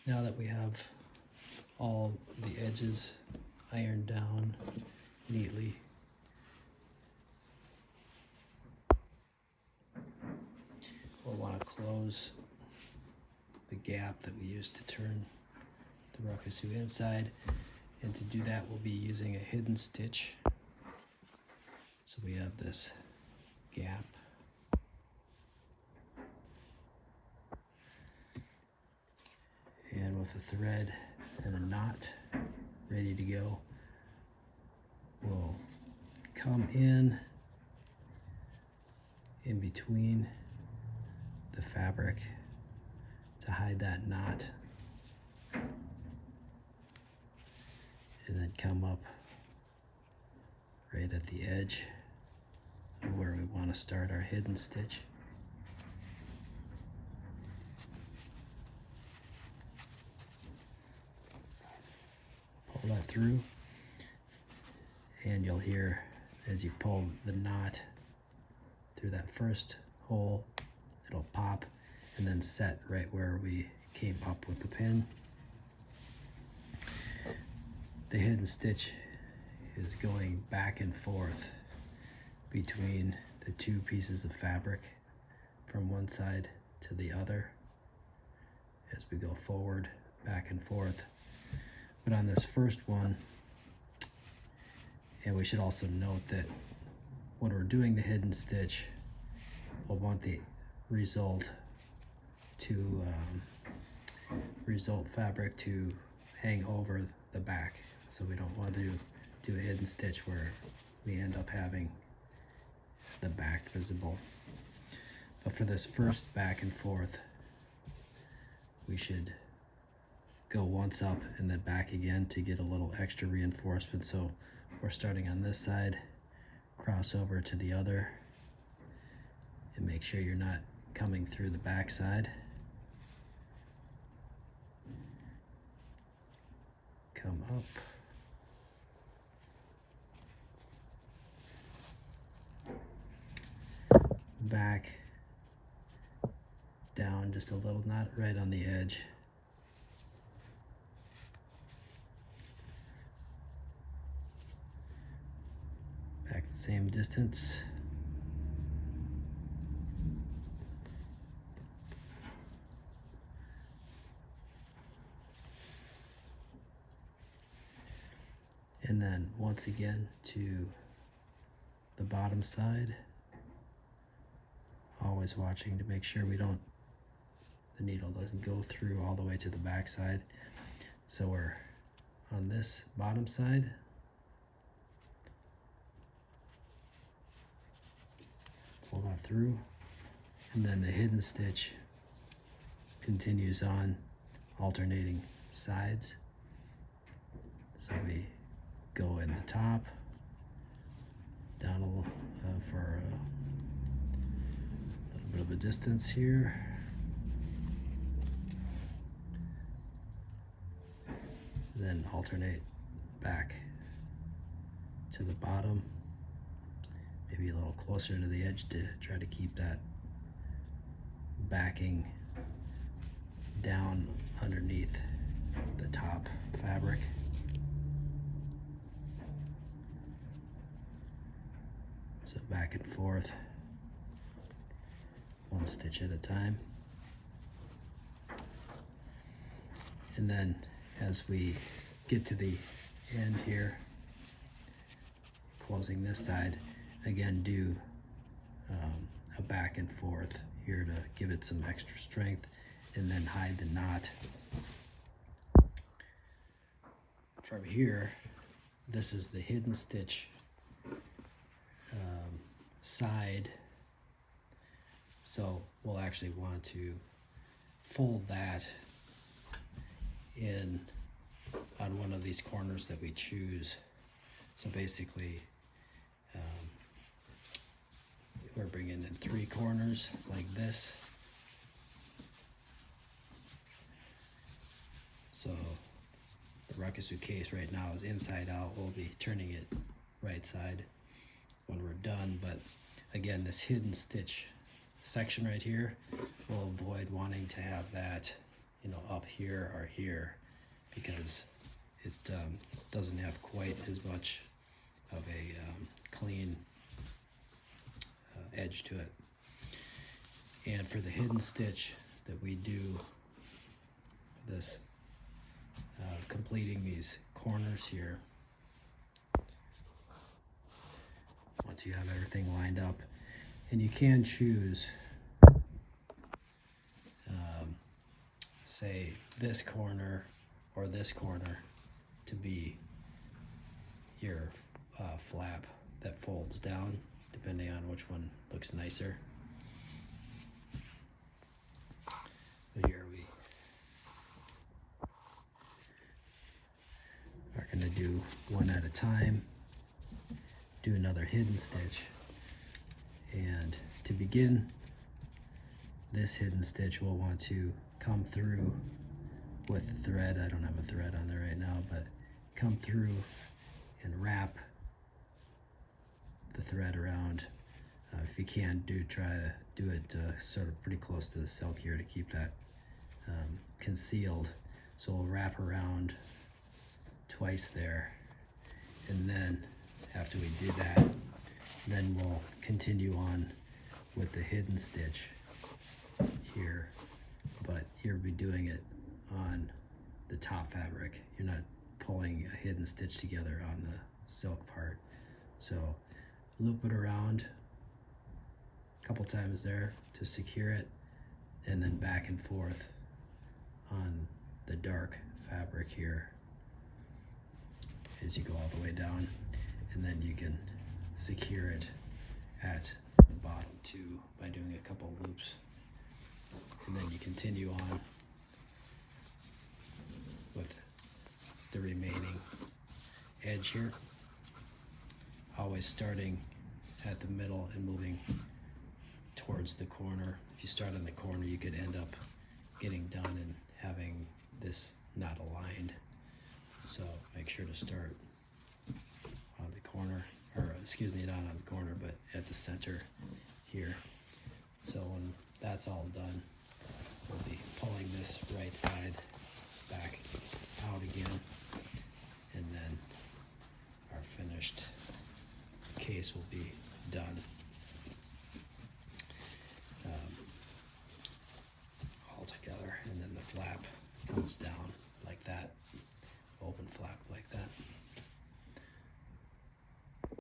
Now that we have all the edges ironed down neatly, we'll want to close the gap that we used to turn the Rakusu inside, and to do that we'll be using a hidden stitch. So we have this gap, and with a thread and a knot ready to go, we'll come in between the fabric to hide that knot, and then come up right at the edge of where we want to start our hidden stitch. Pull that through, and you'll hear as you pull the knot through that first hole, it'll pop and then set right where we came up with the pin. The hidden stitch is going back and forth between the two pieces of fabric from one side to the other as we go forward, back and forth. But on this first one, and we should also note that when we're doing the hidden stitch, we'll want the result fabric to hang over the back. So we don't want to do a hidden stitch where we end up having the back visible. But for this first back and forth, we should go once up and then back again to get a little extra reinforcement. So we're starting on this side, cross over to the other, and make sure you're not coming through the back side. Come up. Back, down just a little, not right on the edge. Back the same distance. And then once again to the bottom side. Always watching to make sure the needle doesn't go through all the way to the back side. So we're on this bottom side. Pull that through, and then the hidden stitch continues on, alternating sides. So we go in the top, down a little for a little bit of a distance here. Then alternate back to the bottom, maybe a little closer to the edge to try to keep that backing down underneath the top fabric. So back and forth, one stitch at a time. And then as we get to the end here, closing this side, again do a back and forth here to give it some extra strength, and then hide the knot. From here, this is the hidden stitch side, so we'll actually want to fold that in on one of these corners that we choose. So basically we're bringing in 3 corners like this. So the Rakusu case right now is inside out. We'll be turning it right side when we're done, but again, this hidden stitch section right here will avoid wanting to have that, up up here or here, because it doesn't have quite as much of a clean edge to it. And for the hidden stitch that we do for this, completing these corners here, once you have everything lined up, and you can choose say this corner or this corner to be your flap that folds down, depending on which one looks nicer. But here we are going to do one at a time, do another hidden stitch, and to begin this hidden stitch we'll want to come through with the thread. I don't have a thread on there right now, but come through and wrap the thread around. If you can, try to do it sort of pretty close to the silk here to keep that concealed. So we'll wrap around twice there, and then after we do that, then we'll continue on with the hidden stitch here, but you'll be doing it on the top fabric. You're not pulling a hidden stitch together on the silk part. So loop it around a couple times there to secure it, and then back and forth on the dark fabric here as you go all the way down, and then you can secure it at the bottom too by doing a couple loops, and then you continue on with the remaining edge here, always starting at the middle and moving towards the corner. If you start on the corner, you could end up getting done and having this not aligned. So make sure to start on the corner, or excuse me, not on the corner, but at the center here. So when that's all done, we'll be pulling this right side back out again, and then our finished case will be done.